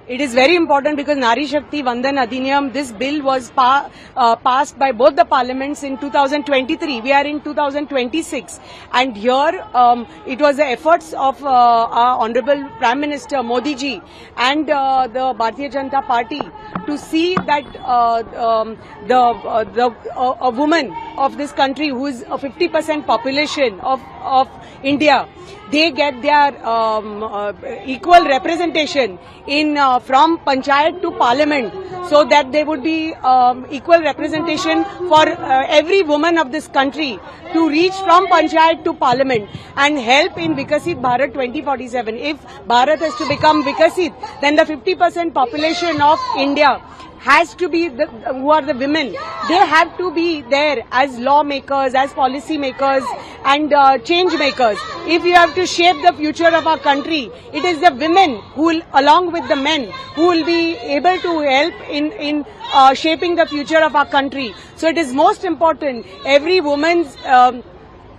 It is very important because Nari Shakti Vandan Adhiniyam, this bill was passed by both the parliaments in 2023. We are in 2026. And here it was the efforts of our Honorable Prime Minister Modi ji and the Bharatiya Janata Party to see that a woman of this country who is a 50% population of India, they get their equal representation in from panchayat to parliament, so that there would be equal representation for every woman of this country to reach from panchayat to parliament and help in Vikasit Bharat 2047. If Bharat has to become Vikasit, then the 50% population of India has to be who are the women. They have to be there as lawmakers, as policy makers and change makers. If you have to shape the future of our country, it is the women who will, along with the men, who will be able to help in shaping the future of our country. So it is most important. Every woman's,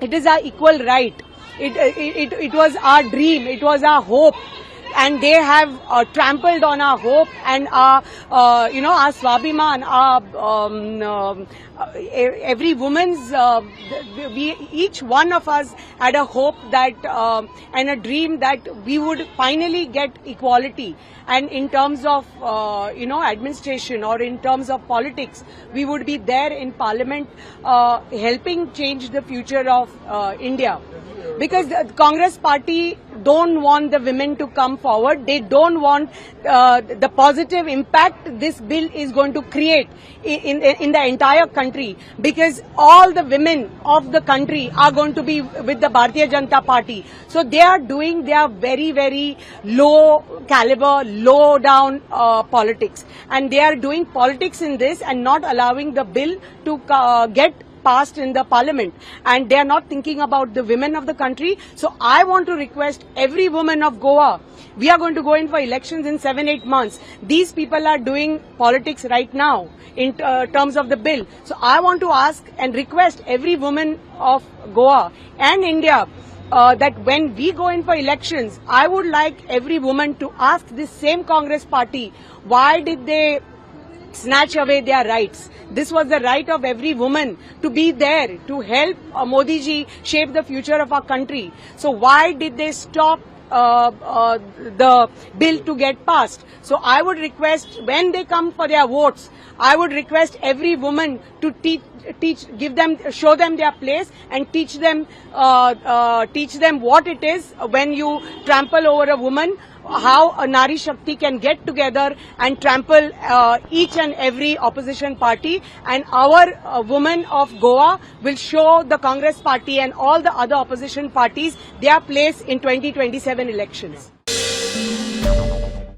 it is our equal right. It was our dream. It was our hope. And they have trampled on our hope and our, our Swabhiman, our every woman's. Each one of us had a hope that and a dream that we would finally get equality. And in terms of administration or in terms of politics, we would be there in Parliament helping change the future of India. Because the Congress party don't want the women to come forward. They don't want the positive impact this bill is going to create in the entire country. Because all the women of the country are going to be with the Bharatiya Janata Party. So they are doing their very, very low caliber, low down politics. And they are doing politics in this and not allowing the bill to get passed in the parliament, and they are not thinking about the women of the country. So I want to request every woman of Goa, we are going to go in for elections in 7-8 months. These people are doing politics right now in terms of the bill. So I want to ask and request every woman of Goa and India that when we go in for elections, I would like every woman to ask this same Congress party, why did they snatch away their rights? This was the right of every woman to be there, to help Modi ji shape the future of our country. So why did they stop the bill to get passed? So I would request, when they come for their votes, I would request every woman to show them their place and teach them what it is when you trample over a woman, how a Nari Shakti can get together and trample each and every opposition party. And our women of Goa will show the Congress party and all the other opposition parties their place in 2027 elections.